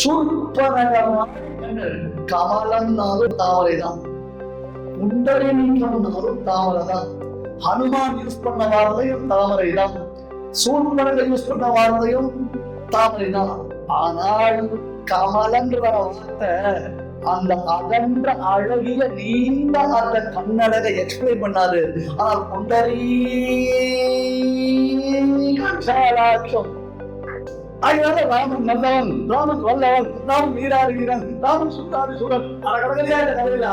சூப்பரகமான கமலம்னாலும் தாமரைதான், புண்டரீகம்னாலும் தாமரைதான், Hanuman use பண்ண வார்த்தையும் தாமரைதான், சூப்பரக use பண்ண வார்த்தையும் தாமரைதான். ஆனால் கமலன்ற வார்த்தை அந்த அகன்ற அழகிய நீண்ட அந்த கண்ணழகை எக்ஸ்பிளைன் பண்ணாது. ஆனால் புண்டரீகாட்சம். அதனால ராமன் நல்லவன், ராமன் வல்லவன், ராமன் வீராதி வீரன், ராமன் சுத்தாதி சூரன். கடற்கரையா இந்த கதையில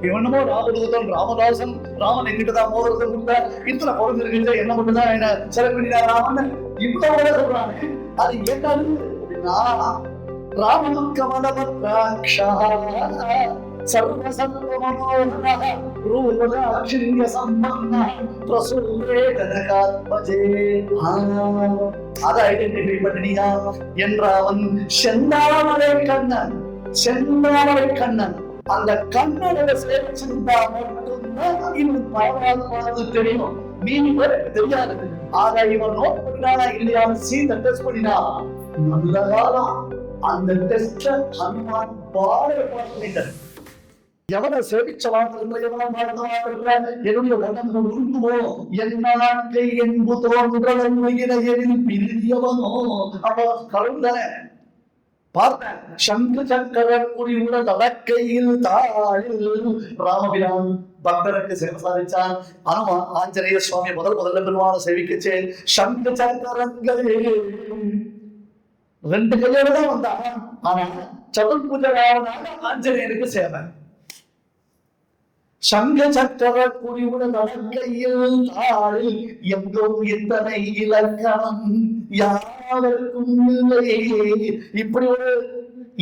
இவனமோ ராமதூதன், ராமதாசன், ராமன் எங்கிட்டதான் மோதிரத்தை கொடுத்த, இத்தனை குறைஞ்சிருக்கின்ற என்ன மட்டும்தான் என்ன செலவு பண்ணினார் ராமன் இவ்வளவு சொல்றாங்க. அது என்னது அப்படின்னா, ராமன் கமலபத்ராக்ஷா சர்வசர்வமனோஹரः ரூபதாட்சிண்ய சம்பன்னः பிரசூலே கனகாத்மஜே. அதை ஐடென்டிஃபை பண்ணியா என்றவன் செந்தாமரை கண்ணன், செந்தாமரை கண்ணன். அந்த கண்ணனை சேர்ச்சிருந்தா மட்டும்தான் இன்னும் பரவாயில்லை தெரியும், மீன் தெரியாது. ஆக இவன் நோட் பண்ணினானா இல்லையான்னு சீதை டெஸ்ட் பண்ணினா நல்ல காலம். அந்த டெஸ்ட ஹனுமான் பாடுபட்டார். எவனை சேவிச்சவான் என்னுடைய உடம்பு உருந்துவோ என்னாக்கை என்பு தோன்றவன் பிரியவனோ அவ கருந்தன பார்த்தேன். சங்கு சக்கர குறிவுட தடக்கையில் தாழில் ராமபிரான் பக்தருக்கு சேவை சாதிச்சான். அனுமான் ஆஞ்சநேய சுவாமி முதல்ல பெருமான சேவிக்கச்சே சங்கு சக்கரங்கள் 2 கையோட தான் வந்தாங்க. ஆனா சதுர்புஜனான ஆஞ்சநேயருக்கு சேவை. சங்க சக்கர குறிவுட நடக்கையில் தாழில் எங்கும் இத்தனை இலக்கணம் யாருக்கும் இல்லை. இப்படி ஒரு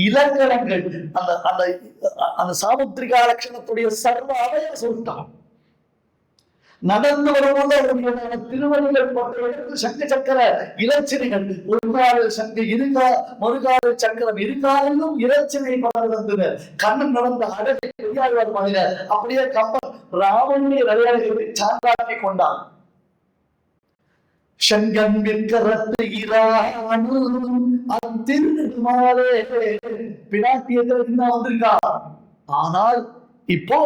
இலக்கணங்கள் அந்த அந்த அந்த சாமுத்திரிகா லட்சணத்துடைய சர்வ அவைய சொல்லிட்டான். நடந்து வரும்போது அவருடைய திருவள்ளுவர் போன்ற சங்க சக்கர இலச்சினைகள், ஒரு காலில் சங்கு இருக்கா, மறுகாலில் சக்கரம் இருக்காலும் இலச்சினை வந்தது. கண்ணன் நடந்த அழகை கையாழ்வார் மனிதர் அப்படியே கம்பன் ராவனுடைய விளையாடுகளை சான்றாக்கி கொண்டான். சங்கன் விற்கரத்து திருமாலே பிராட்டியத்தில் வந்திருக்கா. ஆனால் இப்போ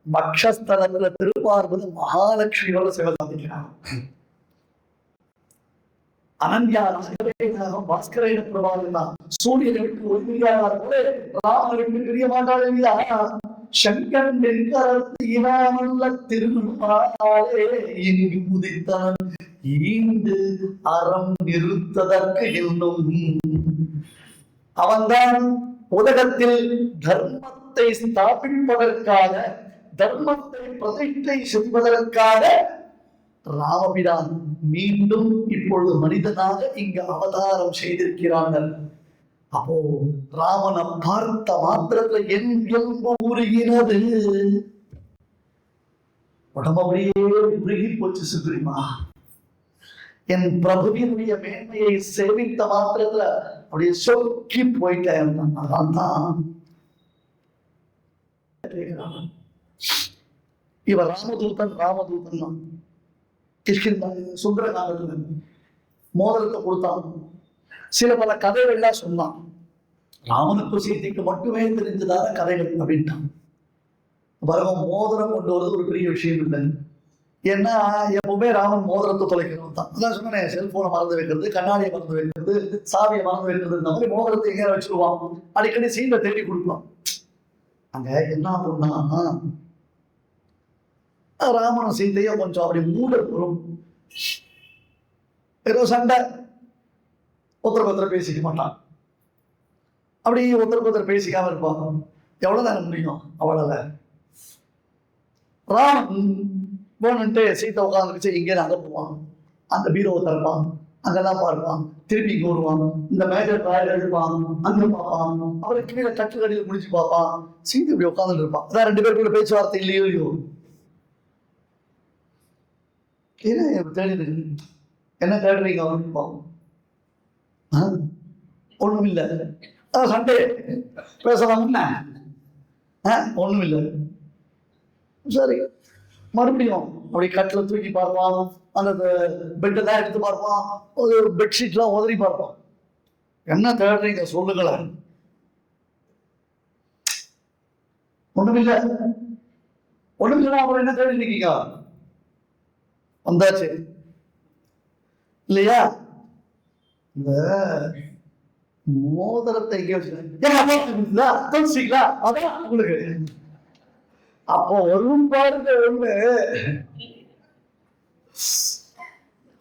மக்ஷஸ்தலத்துல திருப்பார்வதி மகாலட்சுமியோட சேவை சாதிக்கிறார். அனன்யா பாஸ்கரையிட பிரபாவம் சூரியனை விட்டு ஒருமையாளர் போல ராமனை விட்டு பிரிய மாட்டாள் இல்லையா. சங்கன் வெண்கரத்து இனாமல்ல திருமாலே இங்கு உதித்தான் ஈண்டு அறம் நிறுத்ததற்கு இன்னும். அவன்தான் உலகத்தில் தர்மத்தை ஸ்தாபிப்பதற்காக, தர்மத்தை பிரதிஷ்டை செய்வதற்காக ராமபிரான் மீண்டும் இப்பொழுது மனிதனாக இங்கு அவதாரம் செய்திருக்கிறார்கள். அப்போ ராமனை பார்த்த மாத்திரத்துல என் எலும்பு உருகினது, உடம்பு அப்படியே உருகி போச்சு சுக்ரீமா. என் பிரபுவினுடைய மேன்மையை சேவித்த மாத்திரத்துல அப்படியே சொக்கி போயிட்டேன். இவர் ராமதூதன், ராமதூதன் தான் சுந்தரகாண்டத்துல மோதிரத்தை கொடுத்தான். சில பல கதைகள்லாம் சொன்னான். ராமனுக்கு சீதைக்கு மட்டுமே தெரிஞ்சதான கதைகள் அப்படின்ட்டான். பரவம் மோதிரம் கொண்டு வருவது ஒரு பெரிய விஷயம் இல்லை. ஏன்னா எப்பவுமே ராமன் மோதிரத்தை தொலைக்கிறவன் தான். அதான் சொன்னேன், செல்போனை மறந்து வைக்கிறது, கண்ணாடியை மறந்து வைக்கிறது, சாவியை மறந்து வைக்கிறது, இந்த மாதிரி மோதிரத்தை எங்கே வச்சிருவான். அடிக்கடி சீண்டை தேடி கொடுப்பான். அங்க என்ன ஆகும்னா ராமனும் சீதையோ கொஞ்சம் அப்படி மூட வரும். ஏதோ சண்டை, ஒருத்தருக்கு பேசிக்க மாட்டான். அப்படி ஒருத்தருக்கு பேசிக்காம இருப்பான். எவ்வளவு நேரம் முடியும் அவ்வளவு. ராமன் போனுட்டு சீத்தை உட்காந்துருச்சு, இங்கே அங்கே போவான், அந்த பீரோவை திறப்பான், அங்கெல்லாம் பார்ப்பான், திருப்பி இங்கே வருவான், இந்த மேஜர் ட்ராயர் எடுப்பான், அங்கே பார்ப்பான், அப்புறம் கீழே கட்டு கடையில் முடிச்சு பார்ப்பான். சீத்தை இப்படி உட்காந்துட்டு இருப்பான். அதான் 2 பேருக்குள்ள பேச்சுவார்த்தை இல்லையோ இல்லையோ. என்ன தேடுறீங்க ஒண்ணும் இல்லை, சண்டே பேசலாம், ஒண்ணும் இல்லை. சரி, மறுபடியும் அப்படி கட்டில் தூக்கி பார்ப்பான், அந்த பெட்டெல்லாம் எடுத்து பார்ப்பான், ஒரு பெட்ஷீட்லாம் உதறி பார்ப்பான். என்ன தேடுறீங்க சொல்லுங்களேன். ஒண்ணுமில்ல, ஒண்ணுமில்ல. அப்புறம் என்ன தேடி இருக்கீங்க? வந்தாச்சு இல்லையா? இந்த மோதிரத்தை வச்சுக்கீங்களா? அதான் உங்களுக்கு அப்போ வரும் பாருங்க. ஒண்ணு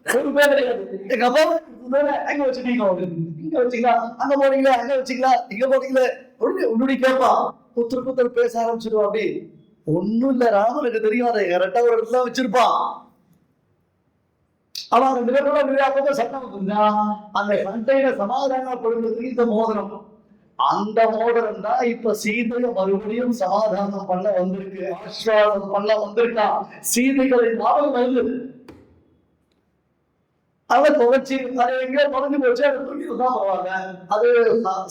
ஒரு பேர் கிடையாது. எங்க அப்பா அங்க வச்சுட்டீங்க, இங்க வச்சுங்களா, அங்க போனீங்களா, அங்க வச்சுங்களா, இங்க போனீங்களே, உன்னுடைய கேட்பா புத்தர் பேச ஆரம்பிச்சிருவா. அப்படி ஒண்ணும் இல்ல, ராமனுக்கு தெரியும் அதை கரெக்டா ஒரு இடத்துல வச்சிருப்பான். ஆனா ரெண்டு பேரோட சட்டம் இருந்தா அந்த சண்டையில சமாதானப்படுறதுக்கு இந்த மோதிரம், அந்த மோதிரம் தான் இப்ப சீதையை மறுபடியும் சமாதானம் பண்ண வந்திருக்கு, ஆஸ்வாதம் பண்ண வந்திருக்கா. சீதைகளை ஞாபகம் வருது. அதை துவைச்சி அதை எங்கேயோ தொலைஞ்சு போச்சு, அதை தூக்கிட்டு தான் போவாங்க. அது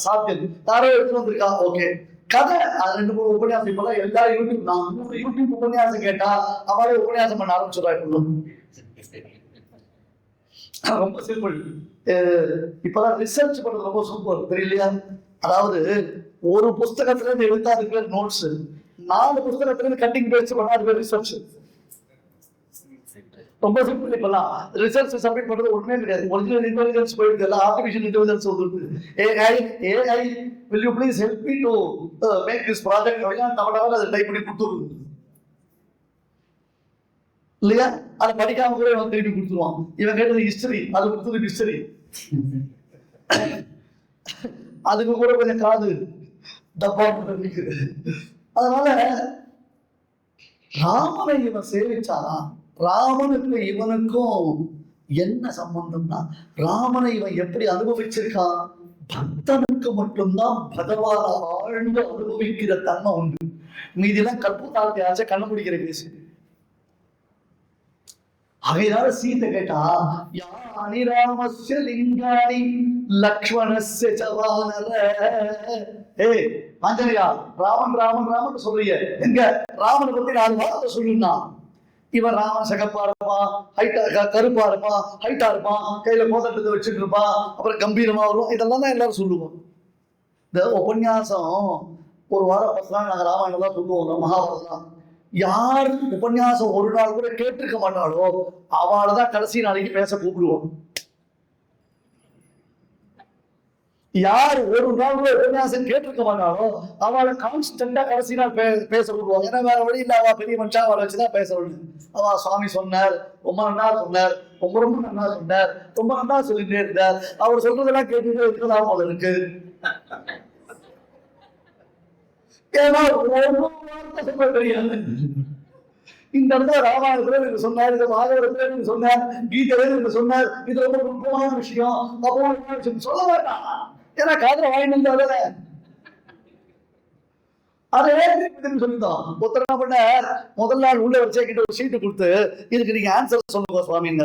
சாத்தியம். யாரோ எடுத்து வந்திருக்கா, ஓகே. கதை அது 2-3 உபன்யாசம். இப்பெல்லாம் எல்லாரும் யூடியூப் உபன்யாசம் கேட்டா அவளே உபன்யாசம் பண்ண ஆரம்பிச்சுடுறாங்க. ரொம்ப சிம்பிள். இப்பதான் ரிசர்ச் பண்றது ரொம்ப சூப்பர், தெரியலையா? அதாவது ஒரு புஸ்தகத்துல இருந்து எழுத்தா இருக்கிற நோட்ஸ் 4 புஸ்தகத்துல இருந்து கட்டிங் பேஸ்ட் பண்ணா அது ரிசர்ச். ரொம்ப சிம்பிள். இப்பெல்லாம் ரிசர்ச் சப்மிட் பண்றது ஒண்ணுமே கிடையாது. ஒரிஜினல் இன்டெலிஜென்ஸ் போயிடுது, எல்லாம் ஆர்டிஃபிஷியல் இன்டெலிஜென்ஸ் வந்துருக்கு. AI will you please help me to make this project தமிழாக அதை டைப் பண்ணி கொடுத்துருது இல்லையா? அதை படிக்காம கூட வந்து திருப்பி கொடுத்துருவான். இவன் கேட்டது ஹிஸ்டரி, அது கொடுத்தது ஹிஸ்டரி. அதுக்கு கூட கொஞ்சம் காது டப்பா இருக்கு. அதனால ராமனை இவன் சேவிச்சானா? ராமனுக்கு இவனுக்கும் என்ன சம்பந்தம்னா, ராமனை இவன் எப்படி அனுபவிச்சிருக்கான்? பக்தனுக்கு மட்டும்தான் பகவான ஆழ்ந்து அனுபவிக்கிற தன்மை உண்டு. மீதியெல்லாம் கற்பூத்தாலத்தை ஆச்சா கண்ண முடிக்கிற பேசு. ஆகையால சீத்தை கேட்டா, யானி ராமஸ்ய லிங்காணி லக்ஷ்மணஸ்ய சவானர. ஆஞ்சநேயா, ராமன் ராமன் ராமன் சொல்றீங்க, எங்க ராமனை பத்தி 4 வார்த்தை சொல்லுன்னா, இவன் ராமன் சகப்பா இருப்பான், ஹைட்டா கருப்பா இருப்பான், ஹைட்டா இருப்பான், கையில மோதிரத்தை வச்சுட்டு இருப்பான், அப்புறம் கம்பீரமா வருவான். இதெல்லாம் தான் எல்லாரும் சொல்லுவோம். இந்த உபன்யாசம் ஒரு வாரம் 10 நாள் நாங்கள் ராமாயணம் தான் சொல்லுவோம், மகாபாரதம். யார் உபன்யாசம் ஒரு நாள் கூட கேட்டிருக்க மாட்டாளோ அவளை தான் கடைசி நாளைக்கு பேச கூப்பிடுவோம். யார் ஒரு நாள் கூட உபன்யாசம் கேட்டிருக்க மாட்டாளோ அவளை கான்ஸ்டன்டா கடைசி நாள் பேச கூப்பிடுவாங்க. ஏன்னா வேற வழி இல்லை, அவ பெரிய மனுஷன் அவரை வச்சுதான் பேச விடுது. அவ சுவாமி சொன்னார், ரொம்ப நன்னா சொன்னார், ரொம்ப ரொம்ப நன்னா சொன்னார், ரொம்ப நன்னா சொல்லிட்டே இருந்தார், அவர் சொல்றதெல்லாம் கேட்டுட்டே இருக்கிறதா போல இருக்கு. ஏன்னா சொல்ல தெரியாது. இந்த இடத்துல ராமாயணத்துல சொன்னார், இந்த பாகவதத்துல சொன்னார், கீதையில சொன்னார், இது ரொம்ப முக்கியமான விஷயம், அப்போ சொல்ல மாட்டான். ஏன்னா காதல வாங்கிட்டு இருந்தா அதே சொல்லிதான். ஒருத்தர் என்ன பண்ணார், முதல் நாள் உள்ள வச்சே கிட்ட ஒரு சீட்டு கொடுத்து, இதுக்கு நீங்க ஆன்சர் சொல்லுங்க சுவாமிங்க.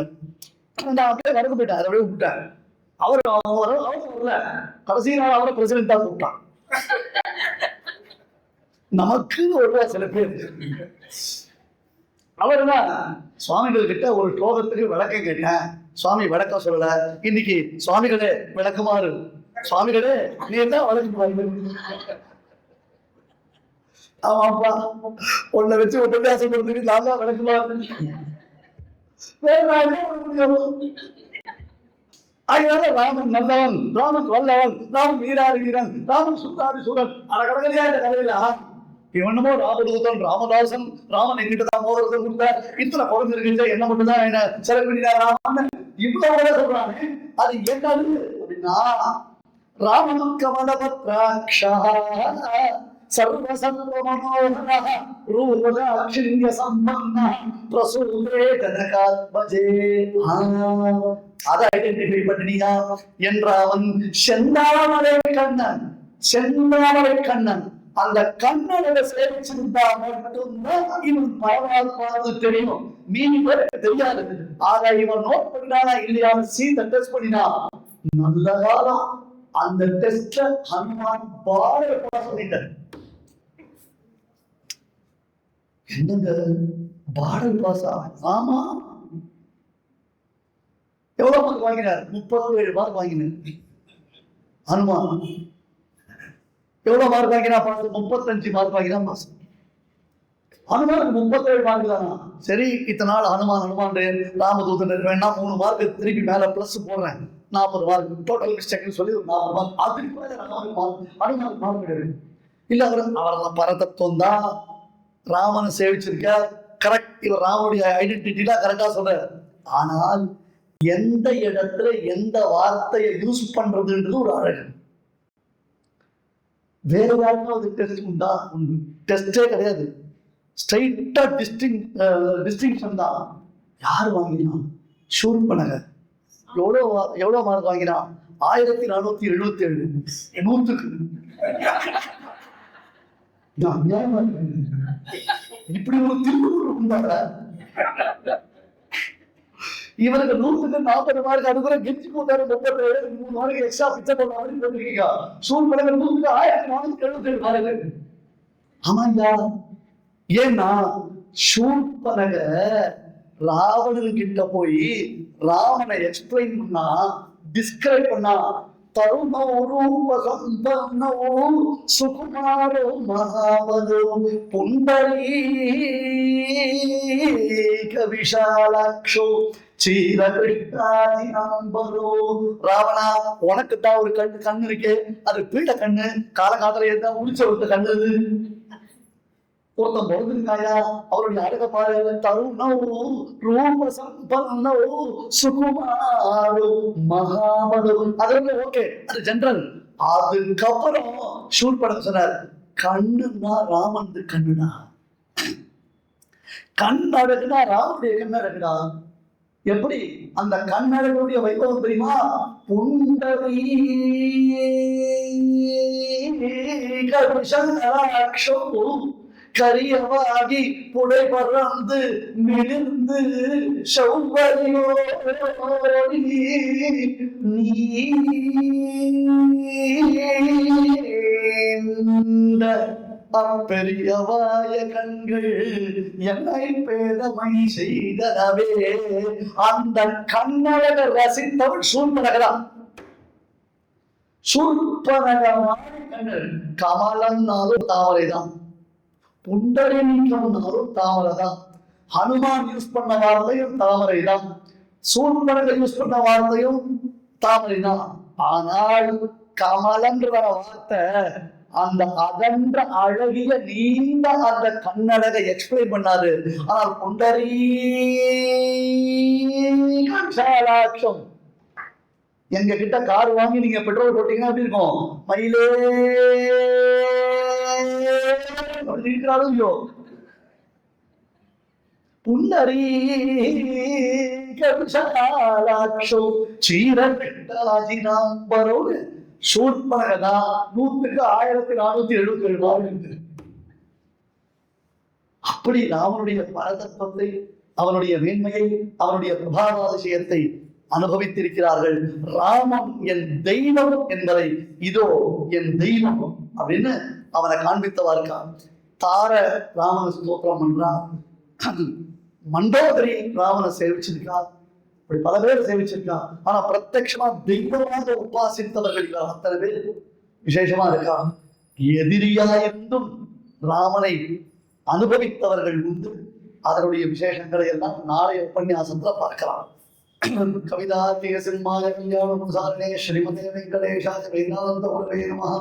நான் அப்படியே வரக்கு போயிட்டேன், அதை அப்படியே விட்டேன். அவர் வரல, கடைசி நாள் அவரை பிரசிடென்டா கூப்பிட்டான். நமக்கு ஒரு சில பேர் அவர்தான் சுவாமிகள் கிட்ட ஒரு ஸ்லோகத்துக்கு விளக்கம் கேட்டேன், சுவாமி விளக்கம் சொல்லல. இன்னைக்கு சுவாமிகளே விளக்குமாறு, சுவாமிகளே நீ என்ன விளக்குமாறு. ஆமாப்பா, உன்னை வச்சு ஒரு பேசம் கொடுத்துட்டு நான் தான் விளக்குமாறு. அதனால ராமன் நல்லவன், ராமன் வல்லவன், ராமன் வீராதி வீரன், ராமன் சுத்தாதி சூரன். அட கடற்கரையா இந்த கதையில இவனமோ ராமதூதன், ராமதாசன், ராமன் எங்கிட்ட தான் மோதிரத்தை கொடுத்தார், இத்தனை குறைஞ்சிருக்கு, என்ன மட்டும்தான் என்ன செலவு பண்ணினார் ராமன், இவ்வளவு சொல்றானே. அது என்னது அப்படின்னா, ராமன் கமலபத்ராக்ஷா சர்வசர்வ மனோஹர ரூபதாட்சிண்ய சம்பன்ன பிரசூதே கனகாத்மஜே. அதை ஐடென்டிஃபை பண்ணியா என்றாவன் செந்தாமரை கண்ணன், செந்தாமரை கண்ணன். அந்த கண்ணனை சேவிச்சிருந்தா மட்டும்தான் இவன் பரவாயில்ல தெரியும், மீன் தெரியாது. ஆக இவன் நோட் பண்ணினானா இல்லையான்னு சீதை டெஸ்ட் பண்ணினா. நல்ல காலம் அந்த டெஸ்ட ஹனுமான் பாட சொல்லிட்டார். என்னங்க பாடல் பாசா? ஆமா, எவ்வளவு மார்க் வாங்கினார்? 37 மார்க் வாங்கினார். ஹனுமான் எவ்வளவு மார்க் வாங்கினா பாஸ்? 35 மார்க் வாங்கினா பாஸ். ஹனுமானுக்கு 37 மார்க் தானா? சரி, இத்தனை நாள் ஹனுமான் ராமதூதன் வேணா 3 மார்க் திருப்பி மேல பிளஸ் போடுறேன், 40 மார்க் டோட்டல் மிஸ்டேக்னு சொல்லி ஒரு 40 மார்க். அதுக்கு மேல ஹனுமானுக்கு மார்க் கிடையாது. இல்ல அவர் பரதத்துவம் தான் ராமனை சேவிச்சிருக்க, கரெக்ட். இவர் ராமனுடைய ஐடென்டிட்டி தான் கரெக்டா சொல்ற. ஆனால் எந்த இடத்துல எந்த வார்த்தையை யூஸ் பண்றதுன்றது ஒரு அழகு. வேற யாருக்காவது டெஸ்ட் உண்டா? டெஸ்டே கிடையாது. ஸ்ட்ரைட்டா டிஸ்டிங்ஷன் தான். யார் வாங்கினா? சூர்பனகர். எவ்வளவு மார்க் வாங்கினா? 1477. 100க்கு. இப்படி ஒரு திருக்குறள் உண்டாட இவருக்கு 100க்கு 40 மார்க். அது கூட கெஞ்சி போட்டாரு 37 மார்க் எக்ஸ்ட்ரா பிச்சை போட்ட மாதிரி போட்டிருக்கீங்க. சூழ்நிலை 100க்கு 1477 மார்க். ஆமாங்க, ஏன்னா சூழ்பனக ராவணன் கிட்ட போய் ராவனை எக்ஸ்பிளைன் பண்ணா, டிஸ்கிரைப் பண்ணா, தருணோ ரூபகம்பனோ சுகுமாரோ மகாமதோ புண்டரீக விஷாலாக்ஷோ சீரகிருஷ்ணாதி நம்பரோ. ராவணா, உனக்கு தான் ஒரு கண்ணு இருக்கு, அது பீட கண்ணு. காலகாலத்துல இருந்தா முடிச்ச ஒரு கண்ணு. ஒருத்தன் பிறந்திருக்காயா, அவருடைய அழக பாரு. தருணோ ரூப சம்பன்னோ சுகுமாரோ மகாமதோ. அது ஓகே, அது ஜெனரல். அதுக்கப்புறம் சூழ்பனகர் சொன்னார், கண்ணுன்னா ராமன் கண்ணுடா, கண் அழகுனா ராமனுடைய கண் அழகுடா. எப்படி அந்த கண் அழகுடைய வைபவம் தெரியுமா? புண்டரீகோ கரியவாகி புடை பறந்து மிளிர்ந்து செவ்வரியோடி நீண்ட அப்பெரியவாய கண்கள் என்னை பேதமை செய்தனவே. அந்த கண்ணழக ரசித்தவள் சூழ்பனகரா. சூழ்பனகமான கண்கள். கமலன்னாலும் தாமரைதான், புண்டரீகம்னாலும் தாமரைதான். ஹனுமான் யூஸ் பண்ண வார்த்தையும் தாமரைதான், சூழ்பனகர் யூஸ் பண்ண வார்த்தையும் தாமரைதான். ஆனால் கமலன்ற வார்த்தை அந்த அகன்ற அழகிய நீண்ட அந்த கண்ணழகை எக்ஸ்பிளைன் பண்ணாரு. ஆனால் புண்டரீகாட்சம். எங்க கிட்ட கார் வாங்கி நீங்க பெட்ரோல் போட்டீங்கன்னா எப்படி இருக்கும்? மயிலே இருக்கிறாரோ. புண்டரீகாட்சோ சீரகிருஷ்ணாதி நம்பரோ. சூழ்பனகதா 100க்கு 1477 மார்க். அப்படி ராமனுடைய பரதத்துவத்தை, அவனுடைய மேன்மையை, அவனுடைய பிரபாவாதிசயத்தை அனுபவித்திருக்கிறார்கள். ராமன் என் தெய்வம் என்பதை, இதோ என் தெய்வம் அப்படின்னு அவனை காண்பித்தவா இருக்கான். தார ராமனை ஸ்தோத்திரம் பண்றான். மண்டோதரி ராமனை சேவிச்சிருக்கா. இப்படி பல பேர் சேவிச்சிருக்கா. ஆனா பிரத்யட்சமா தெய்வமாக உபாசித்தவர்கள் அத்தனை பேர் விசேஷமா இருக்கா. எதிரியாயிருந்தும் ராமனை அனுபவித்தவர்கள் உண்டு. அதனுடைய விசேஷங்களை எல்லாம் நாளைய உபன்யாசத்துல பார்க்கலாம். கவிதா சிம்மாய கல்யாண ஸ்ரீமதே வெங்கடேஷாய வேதாந்த நமः.